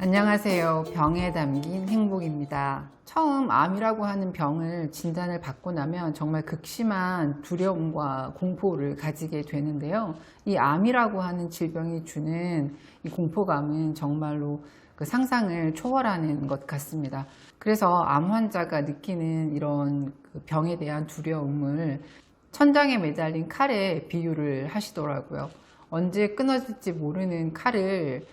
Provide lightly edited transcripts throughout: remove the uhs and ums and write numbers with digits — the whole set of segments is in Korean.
안녕하세요. 병에 담긴 행복입니다. 처음 암이라고 하는 병을 진단을 받고 나면 정말 극심한 두려움과 공포를 가지게 되는데요. 이 암이라고 하는 질병이 주는 이 공포감은 정말로 그 상상을 초월하는 것 같습니다. 그래서 암 환자가 느끼는 이런 그 병에 대한 두려움을 천장에 매달린 칼에 비유를 하시더라고요. 언제 끊어질지 모르는 칼을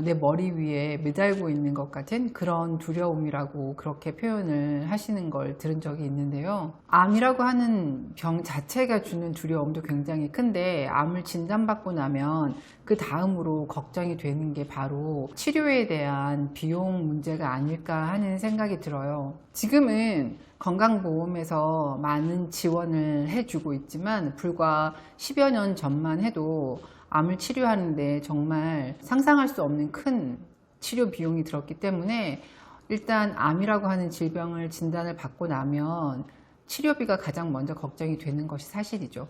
내 머리 위에 매달고 있는 것 같은 그런 두려움이라고 그렇게 표현을 하시는 걸 들은 적이 있는데요. 암이라고 하는 병 자체가 주는 두려움도 굉장히 큰데, 암을 진단받고 나면 그 다음으로 걱정이 되는 게 바로 치료에 대한 비용 문제가 아닐까 하는 생각이 들어요. 지금은 건강보험에서 많은 지원을 해주고 있지만 불과 10여 년 전만 해도 암을 치료하는데 정말 상상할 수 없는 큰 치료 비용이 들었기 때문에 일단 암이라고 하는 질병을 진단을 받고 나면 치료비가 가장 먼저 걱정이 되는 것이 사실이죠.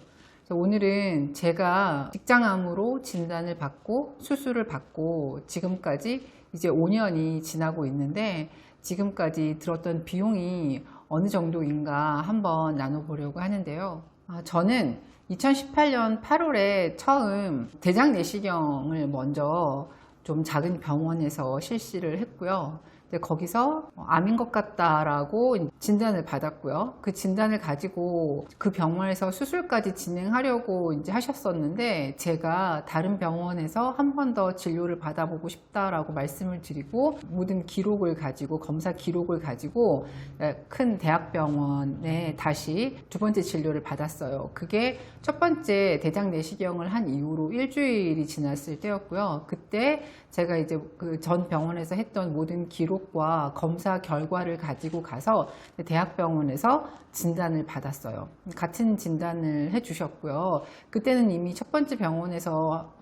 오늘은 제가 직장암으로 진단을 받고 수술을 받고 지금까지 이제 5년이 지나고 있는데 지금까지 들었던 비용이 어느 정도인가 한번 나눠보려고 하는데요. 저는 2018년 8월에 처음 대장 내시경을 먼저 좀 작은 병원에서 실시를 했고요. 거기서 암인 것 같다라고 진단을 받았고요. 그 진단을 가지고 그 병원에서 수술까지 진행하려고 이제 하셨었는데, 제가 다른 병원에서 한 번 더 진료를 받아보고 싶다라고 말씀을 드리고 모든 기록을 가지고, 검사 기록을 가지고 큰 대학병원에 다시 두 번째 진료를 받았어요. 그게 첫 번째 대장 내시경을 한 이후로 일주일이 지났을 때였고요. 그때 제가 이제 그 전 병원에서 했던 모든 기록과 검사 결과를 가지고 가서 대학병원에서 진단을 받았어요. 같은 진단을 해주셨고요. 그때는 이미 첫 번째 병원에서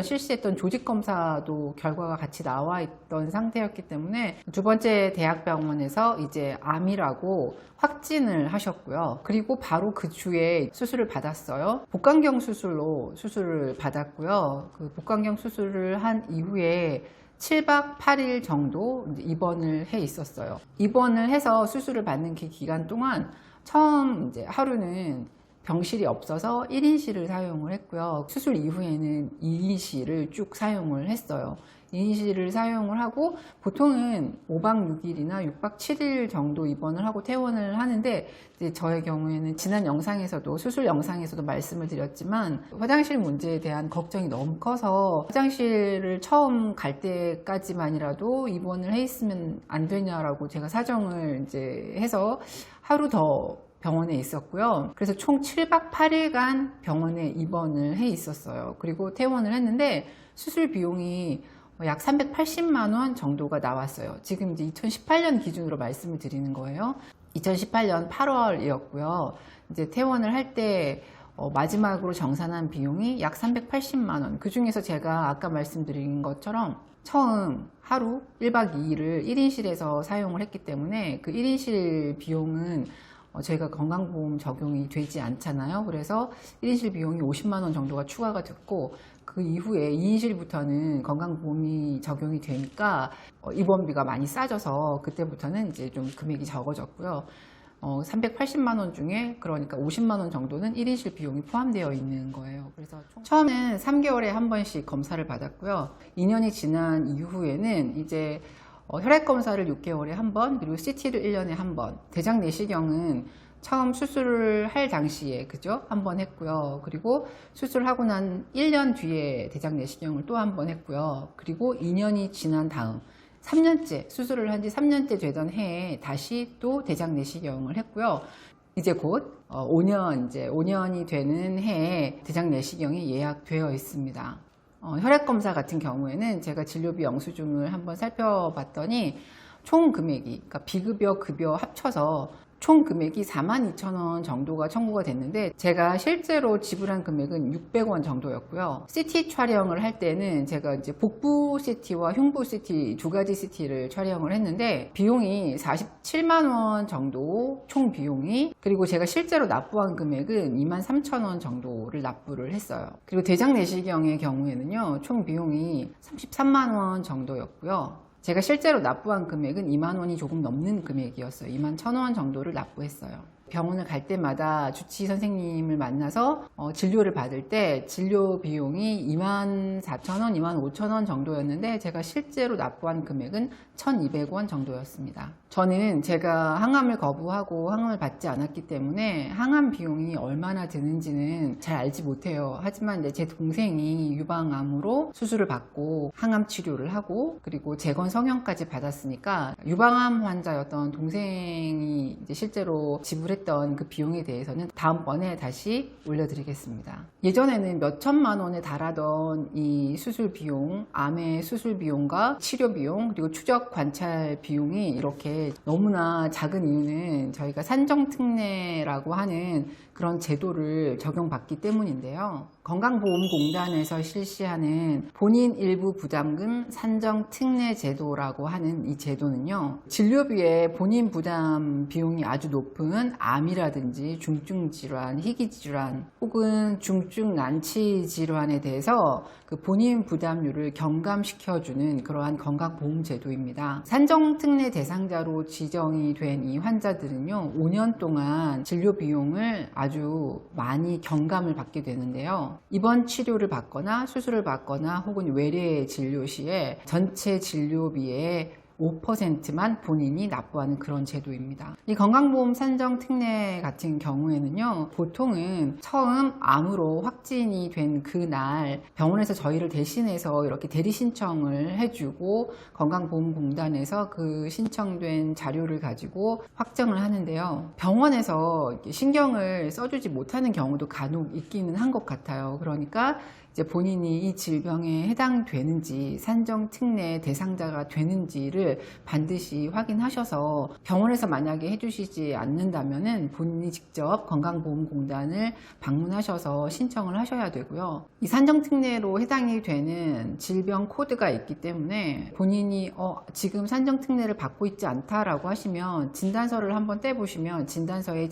실시했던 조직검사도 결과가 같이 나와 있던 상태였기 때문에 두 번째 대학병원에서 이제 암이라고 확진을 하셨고요. 그리고 바로 그 주에 수술을 받았어요. 복강경 수술로 수술을 받았고요. 그 복강경 수술을 한 이후에 7박 8일 정도 입원을 해 있었어요. 입원을 해서 수술을 받는 그 기간 동안 처음 이제 하루는 병실이 없어서 1인실을 사용을 했고요. 수술 이후에는 2인실을 쭉 사용을 했어요. 2인실을 사용을 하고 보통은 5박 6일이나 6박 7일 정도 입원을 하고 퇴원을 하는데, 이제 저의 경우에는 지난 영상에서도 수술 영상에서도 말씀을 드렸지만 화장실 문제에 대한 걱정이 너무 커서 화장실을 처음 갈 때까지만이라도 입원을 해 있으면 안 되냐라고 제가 사정을 이제 해서 하루 더 병원에 있었고요. 그래서 총 7박 8일간 병원에 입원을 해 있었어요. 그리고 퇴원을 했는데 수술 비용이 약 380만 원 정도가 나왔어요. 지금 이제 2018년 기준으로 말씀을 드리는 거예요. 2018년 8월이었고요. 이제 퇴원을 할 때 마지막으로 정산한 비용이 약 380만 원. 그 중에서 제가 아까 말씀드린 것처럼 처음 하루 1박 2일을 1인실에서 사용을 했기 때문에 그 1인실 비용은 저희가 건강보험 적용이 되지 않잖아요. 그래서 1인실 비용이 50만 원 정도가 추가가 됐고, 그 이후에 2인실부터는 건강보험이 적용이 되니까 입원비가 많이 싸져서 그때부터는 이제 좀 금액이 적어졌고요. 380만 원 중에 그러니까 50만 원 정도는 1인실 비용이 포함되어 있는 거예요. 그래서 처음엔 3개월에 한 번씩 검사를 받았고요. 2년이 지난 이후에는 이제 혈액 검사를 6개월에 한 번, 그리고 CT를 1년에 한 번. 대장 내시경은 처음 수술을 할 당시에 한 번 했고요. 그리고 수술하고 난 1년 뒤에 대장 내시경을 또 한 번 했고요. 그리고 2년이 지난 다음 3년째, 수술을 한 지 3년째 되던 해에 다시 또 대장 내시경을 했고요. 이제 곧 5년이 되는 해에 대장 내시경이 예약되어 있습니다. 혈액검사 같은 경우에는 제가 진료비 영수증을 한번 살펴봤더니 총 금액이, 그러니까 비급여, 급여 합쳐서 총 금액이 42,000원 정도가 청구가 됐는데, 제가 실제로 지불한 금액은 600원 정도였고요. CT 촬영을 할 때는 제가 이제 복부 CT와 흉부 CT 두 가지 CT를 촬영을 했는데 비용이 47만 원 정도 총 비용이, 그리고 제가 실제로 납부한 금액은 23,000원 정도를 납부를 했어요. 그리고 대장 내시경의 경우에는요, 총 비용이 33만 원 정도였고요. 제가 실제로 납부한 금액은 2만 원이 조금 넘는 금액이었어요. 2만 1,000원 정도를 납부했어요. 병원을 갈 때마다 주치의 선생님을 만나서 진료를 받을 때 진료 비용이 24,000원, 25,000원 정도였는데 제가 실제로 납부한 금액은 1,200원 정도였습니다. 저는 제가 항암을 거부하고 항암을 받지 않았기 때문에 항암 비용이 얼마나 드는지는 잘 알지 못해요. 하지만 이제 제 동생이 유방암으로 수술을 받고 항암 치료를 하고 그리고 재건 성형까지 받았으니까 유방암 환자였던 동생이 이제 실제로 지불했던 그 비용에 대해서는 다음번에 다시 올려드리겠습니다. 예전에는 몇 천만 원에 달하던 이 수술 비용, 암의 수술 비용과 치료 비용 그리고 추적 관찰 비용이 이렇게 너무나 작은 이유는 저희가 산정특례라고 하는 그런 제도를 적용받기 때문인데요. 건강보험공단에서 실시하는 본인 일부 부담금 산정특례 제도라고 하는 이 제도는요, 진료비에 본인 부담 비용이 아주 높은 암이라든지 중증질환, 희귀질환 혹은 중증난치질환에 대해서 그 본인 부담률을 경감시켜주는 그러한 건강보험제도입니다. 산정특례 대상자로 지정이 된 이 환자들은요, 5년 동안 진료 비용을 아주 많이 경감을 받게 되는데요. 입원 치료를 받거나 수술을 받거나 혹은 외래 진료 시에 전체 진료비의 5%만 본인이 납부하는 그런 제도입니다. 이 건강보험 산정 특례 같은 경우에는요, 보통은 처음 암으로 확진이 된 그날 병원에서 저희를 대신해서 이렇게 대리 신청을 해주고 건강보험공단에서 그 신청된 자료를 가지고 확정을 하는데요. 병원에서 신경을 써주지 못하는 경우도 간혹 있기는 한 것 같아요. 그러니까 이제 본인이 이 질병에 해당되는지 산정특례 대상자가 되는지를 반드시 확인하셔서 병원에서 만약에 해주시지 않는다면은 본인이 직접 건강보험공단을 방문하셔서 신청을 하셔야 되고요. 이 산정특례로 해당이 되는 질병 코드가 있기 때문에 본인이 지금 산정특례를 받고 있지 않다라고 하시면 진단서를 한번 떼보시면 진단서에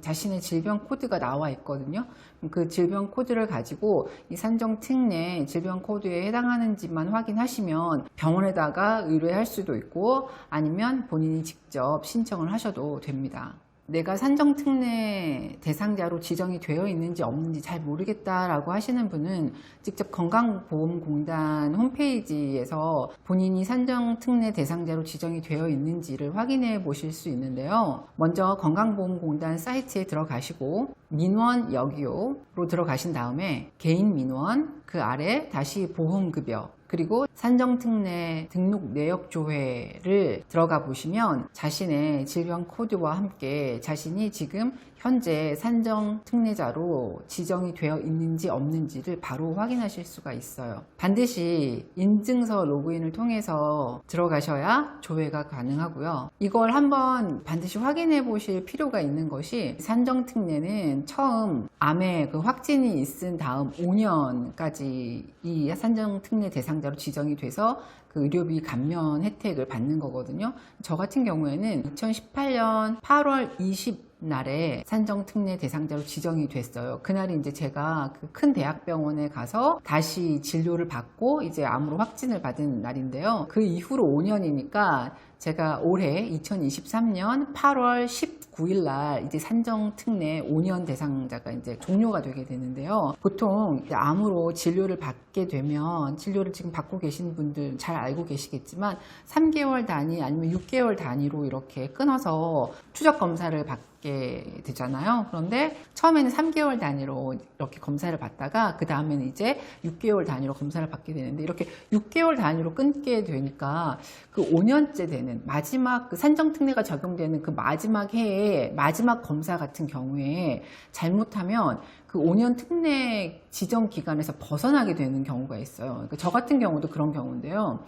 자신의 질병 코드가 나와 있거든요. 그 질병 코드를 가지고 이 산정특례 질병 코드에 해당하는지만 확인하시면 병원에다가 의뢰할 수도 있고 아니면 본인이 직접 신청을 하셔도 됩니다. 내가 산정특례 대상자로 지정이 되어 있는지 없는지 잘 모르겠다라고 하시는 분은 직접 건강보험공단 홈페이지에서 본인이 산정특례 대상자로 지정이 되어 있는지를 확인해 보실 수 있는데요. 먼저 건강보험공단 사이트에 들어가시고 민원 여기요로 들어가신 다음에 개인 민원, 그 아래 다시 보험급여 그리고 산정특례 등록 내역 조회를 들어가 보시면 자신의 질병 코드와 함께 자신이 지금 현재 산정특례자로 지정이 되어 있는지 없는지를 바로 확인하실 수가 있어요. 반드시 인증서 로그인을 통해서 들어가셔야 조회가 가능하고요. 이걸 한번 반드시 확인해 보실 필요가 있는 것이 산정특례는 처음 암에 그 확진이 있은 다음 5년까지 이 산정특례 대상자로 지정이 돼서 그 의료비 감면 혜택을 받는 거거든요. 저 같은 경우에는 2018년 8월 20날에 산정특례 대상자로 지정이 됐어요. 그날이 이제 제가 그 큰 대학병원에 가서 다시 진료를 받고 이제 암으로 확진을 받은 날인데요. 그 이후로 5년이니까 제가 올해 2023년 8월 19일 날 이제 산정특례 5년 대상자가 이제 종료가 되게 되는데요. 보통 이제 암으로 진료를 받게 되면 진료를 지금 받고 계신 분들 잘 알고 계시겠지만 3개월 단위 아니면 6개월 단위로 이렇게 끊어서 추적 검사를 받게 되잖아요. 그런데 처음에는 3개월 단위로 이렇게 검사를 받다가 그 다음에는 이제 6개월 단위로 검사를 받게 되는데 이렇게 6개월 단위로 끊게 되니까 그 5년째 되는 마지막 그 산정특례가 적용되는 그 마지막 해에 마지막 검사 같은 경우에 잘못하면 그 5년 특례 지정 기간에서 벗어나게 되는 경우가 있어요. 그러니까 저 같은 경우도 그런 경우인데요.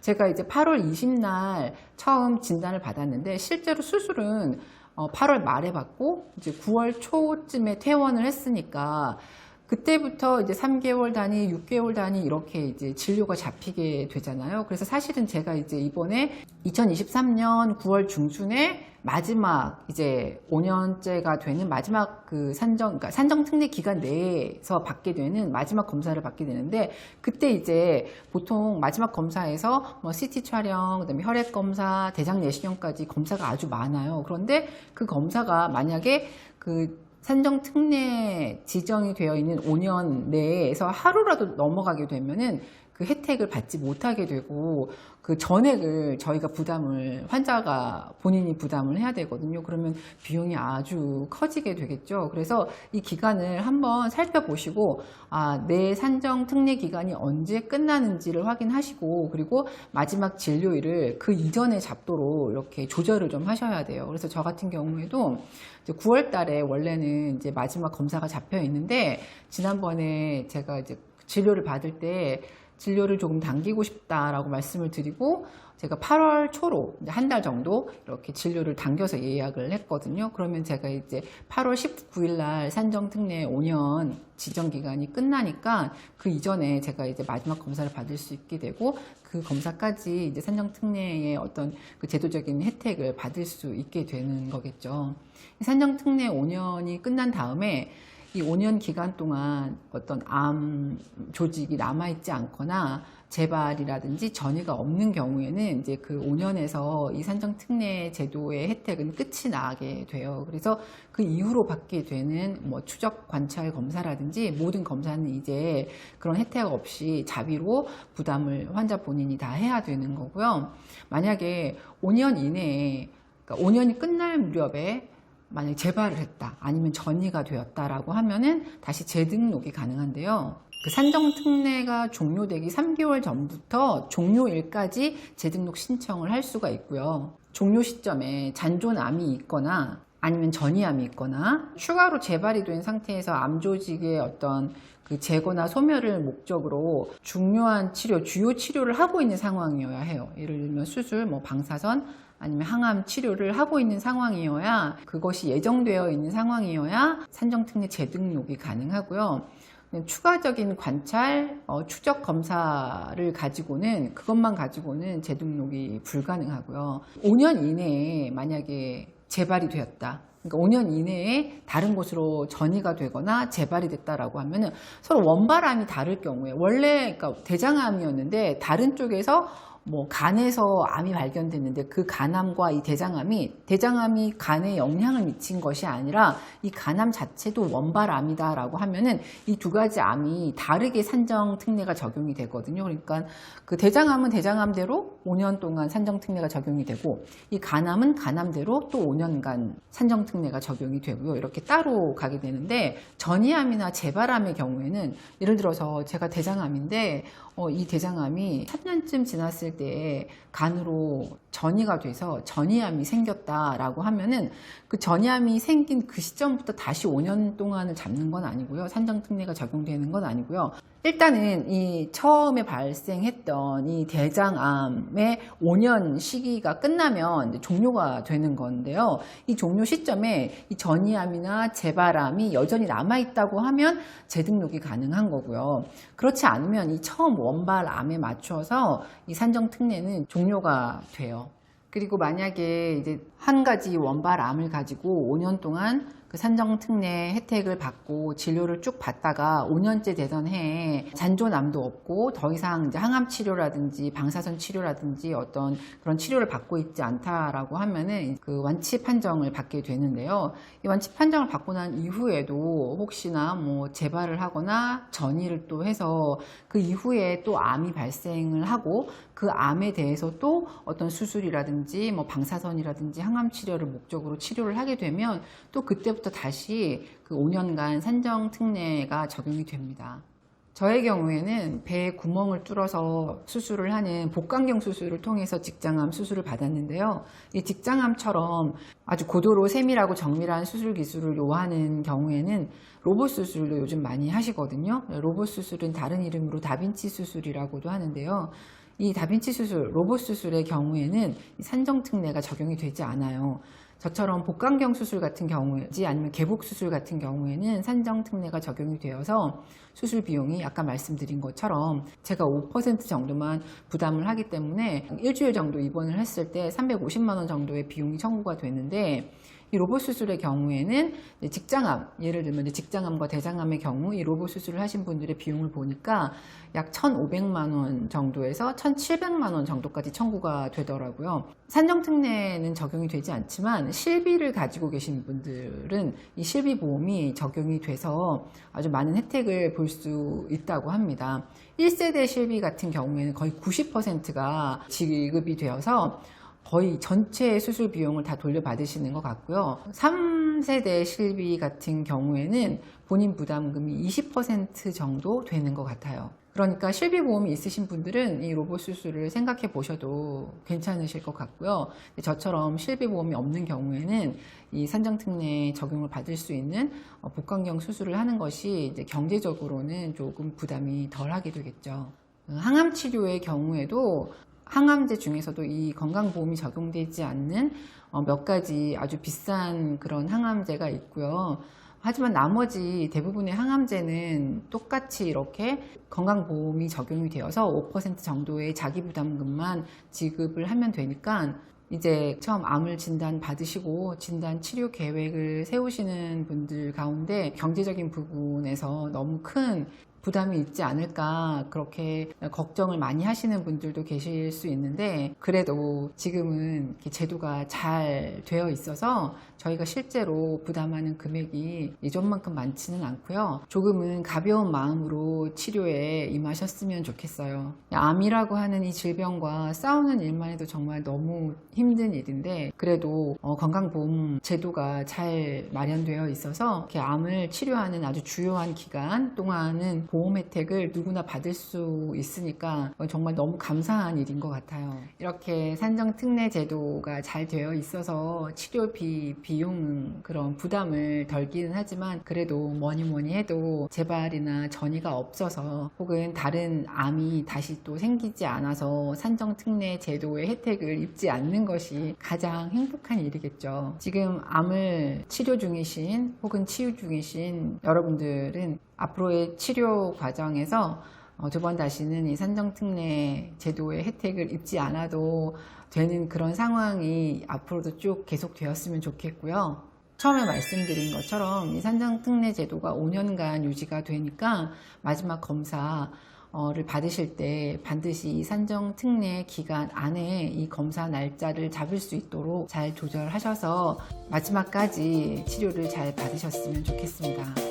제가 이제 8월 20날 처음 진단을 받았는데 실제로 수술은 8월 말에 받고 이제 9월 초쯤에 퇴원을 했으니까 그때부터 이제 3개월 단위, 6개월 단위 이렇게 이제 진료가 잡히게 되잖아요. 그래서 사실은 제가 이제 이번에 2023년 9월 중순에 마지막 이제 5년째가 되는 마지막 그 그러니까 산정 특례 기간 내에서 받게 되는 마지막 검사를 받게 되는데, 그때 이제 보통 마지막 검사에서 뭐 CT 촬영, 그다음에 혈액 검사, 대장 내시경까지 검사가 아주 많아요. 그런데 그 검사가 만약에 그 산정 특례 지정이 되어 있는 5년 내에서 하루라도 넘어가게 되면은 그 혜택을 받지 못하게 되고, 그 전액을 저희가 환자가 본인이 부담을 해야 되거든요. 그러면 비용이 아주 커지게 되겠죠. 그래서 이 기간을 한번 살펴보시고, 내 산정 특례 기간이 언제 끝나는지를 확인하시고, 그리고 마지막 진료일을 그 이전에 잡도록 이렇게 조절을 좀 하셔야 돼요. 그래서 저 같은 경우에도 이제 9월 달에 원래는 이제 마지막 검사가 잡혀 있는데, 지난번에 제가 이제 진료를 받을 때 진료를 조금 당기고 싶다라고 말씀을 드리고, 제가 8월 초로 이제 한 달 정도 이렇게 진료를 당겨서 예약을 했거든요. 그러면 제가 이제 8월 19일 날 산정특례 5년 지정 기간이 끝나니까 그 이전에 제가 이제 마지막 검사를 받을 수 있게 되고, 그 검사까지 이제 산정특례의 어떤 그 제도적인 혜택을 받을 수 있게 되는 거겠죠. 산정특례 5년이 끝난 다음에 이 5년 기간 동안 어떤 암 조직이 남아있지 않거나 재발이라든지 전이가 없는 경우에는 이제 그 5년에서 이 산정특례 제도의 혜택은 끝이 나게 돼요. 그래서 그 이후로 받게 되는 뭐 추적 관찰 검사라든지 모든 검사는 이제 그런 혜택 없이 자비로 부담을 환자 본인이 다 해야 되는 거고요. 만약에 5년 이내에, 그러니까 5년이 끝날 무렵에 만약에 재발을 했다, 아니면 전이가 되었다라고 하면은 다시 재등록이 가능한데요. 그 산정특례가 종료되기 3개월 전부터 종료일까지 재등록 신청을 할 수가 있고요. 종료 시점에 잔존암이 있거나 아니면 전이암이 있거나 추가로 재발이 된 상태에서 암 조직의 어떤 그 제거나 소멸을 목적으로 중요한 치료, 주요 치료를 하고 있는 상황이어야 해요. 예를 들면 수술, 뭐 방사선, 아니면 항암 치료를 하고 있는 상황이어야, 그것이 예정되어 있는 상황이어야 산정특례 재등록이 가능하고요. 추가적인 관찰, 추적 검사를 가지고는, 그것만 가지고는 재등록이 불가능하고요. 5년 이내에 만약에 재발이 되었다, 그러니까 5년 이내에 다른 곳으로 전이가 되거나 재발이 됐다라고 하면은 서로 원발암이 다를 경우에, 원래 그러니까 대장암이었는데 다른 쪽에서 뭐 간에서 암이 발견됐는데 그 간암과 이 대장암이 간에 영향을 미친 것이 아니라 이 간암 자체도 원발암이다라고 하면은 이 두 가지 암이 다르게 산정특례가 적용이 되거든요. 그러니까 그 대장암은 대장암대로 5년 동안 산정특례가 적용이 되고, 이 간암은 간암대로 또 5년간 산정특례가 적용이 되고요. 이렇게 따로 가게 되는데, 전이암이나 재발암의 경우에는 예를 들어서 제가 대장암인데 이 대장암이 3년쯤 지났을 때 간으로 전이가 돼서 전이암이 생겼다라고 하면은 그 전이암이 생긴 그 시점부터 다시 5년 동안을 잡는 건 아니고요. 산정특례가 적용되는 건 아니고요. 일단은 이 처음에 발생했던 이 대장암의 5년 시기가 끝나면 이제 종료가 되는 건데요. 이 종료 시점에 이 전이암이나 재발암이 여전히 남아있다고 하면 재등록이 가능한 거고요. 그렇지 않으면 이 처음 원발암에 맞춰서 이 산정특례는 종료가 돼요. 그리고 만약에 이제 한 가지 원발암을 가지고 5년 동안 그 산정특례 혜택을 받고 진료를 쭉 받다가 5년째 되던 해에 잔존암도 없고 더 이상 이제 항암 치료라든지 방사선 치료라든지 어떤 그런 치료를 받고 있지 않다라고 하면은 그 완치 판정을 받게 되는데요. 이 완치 판정을 받고 난 이후에도 혹시나 뭐 재발을 하거나 전이를 또 해서 그 이후에 또 암이 발생을 하고, 그 암에 대해서 또 어떤 수술이라든지 뭐 방사선이라든지 항암 치료를 목적으로 치료를 하게 되면 또 그때부터 다시 그 5년간 산정특례가 적용이 됩니다. 저의 경우에는 배에 구멍을 뚫어서 수술을 하는 복강경 수술을 통해서 직장암 수술을 받았는데요. 이 직장암처럼 아주 고도로 세밀하고 정밀한 수술 기술을 요하는 경우에는 로봇 수술도 요즘 많이 하시거든요. 로봇 수술은 다른 이름으로 다빈치 수술이라고도 하는데요. 이 다빈치 수술, 로봇 수술의 경우에는 산정특례가 적용이 되지 않아요. 저처럼 복강경 수술 같은 경우지 아니면 개복 수술 같은 경우에는 산정특례가 적용이 되어서 수술 비용이 아까 말씀드린 것처럼 제가 5% 정도만 부담을 하기 때문에 일주일 정도 입원을 했을 때 350만 원 정도의 비용이 청구가 되는데, 이 로봇 수술의 경우에는 직장암, 예를 들면 직장암과 대장암의 경우 이 로봇 수술을 하신 분들의 비용을 보니까 약 1,500만 원 정도에서 1,700만 원 정도까지 청구가 되더라고요. 산정특례는 적용이 되지 않지만 실비를 가지고 계신 분들은 이 실비보험이 적용이 돼서 아주 많은 혜택을 볼 수 있다고 합니다. 1세대 실비 같은 경우에는 거의 90%가 지급이 되어서 거의 전체 수술 비용을 다 돌려받으시는 것 같고요. 3세대 실비 같은 경우에는 본인 부담금이 20% 정도 되는 것 같아요. 그러니까 실비보험이 있으신 분들은 이 로봇 수술을 생각해 보셔도 괜찮으실 것 같고요. 저처럼 실비보험이 없는 경우에는 이 산정특례 적용을 받을 수 있는 복강경 수술을 하는 것이 이제 경제적으로는 조금 부담이 덜 하게 되겠죠. 항암 치료의 경우에도 항암제 중에서도 이 건강보험이 적용되지 않는 몇 가지 아주 비싼 그런 항암제가 있고요. 하지만 나머지 대부분의 항암제는 똑같이 이렇게 건강보험이 적용이 되어서 5% 정도의 자기부담금만 지급을 하면 되니까 이제 처음 암을 진단 받으시고 진단 치료 계획을 세우시는 분들 가운데 경제적인 부분에서 너무 큰 부담이 있지 않을까 그렇게 걱정을 많이 하시는 분들도 계실 수 있는데, 그래도 지금은 이렇게 제도가 잘 되어 있어서 저희가 실제로 부담하는 금액이 예전만큼 많지는 않고요. 조금은 가벼운 마음으로 치료에 임하셨으면 좋겠어요. 암이라고 하는 이 질병과 싸우는 일만 해도 정말 너무 힘든 일인데, 그래도 건강보험 제도가 잘 마련되어 있어서 이렇게 암을 치료하는 아주 주요한 기간 동안은 보험 혜택을 누구나 받을 수 있으니까 정말 너무 감사한 일인 것 같아요. 이렇게 산정특례 제도가 잘 되어 있어서 치료비, 비용 그런 부담을 덜기는 하지만 그래도 뭐니 해도 재발이나 전이가 없어서 혹은 다른 암이 다시 또 생기지 않아서 산정특례 제도의 혜택을 입지 않는 것이 가장 행복한 일이겠죠. 지금 암을 치료 중이신 혹은 치유 중이신 여러분들은 앞으로의 치료 과정에서 두 번 다시는 이 산정특례 제도의 혜택을 입지 않아도 되는 그런 상황이 앞으로도 쭉 계속되었으면 좋겠고요. 처음에 말씀드린 것처럼 이 산정특례 제도가 5년간 유지가 되니까 마지막 검사를 받으실 때 반드시 이 산정특례 기간 안에 이 검사 날짜를 잡을 수 있도록 잘 조절하셔서 마지막까지 치료를 잘 받으셨으면 좋겠습니다.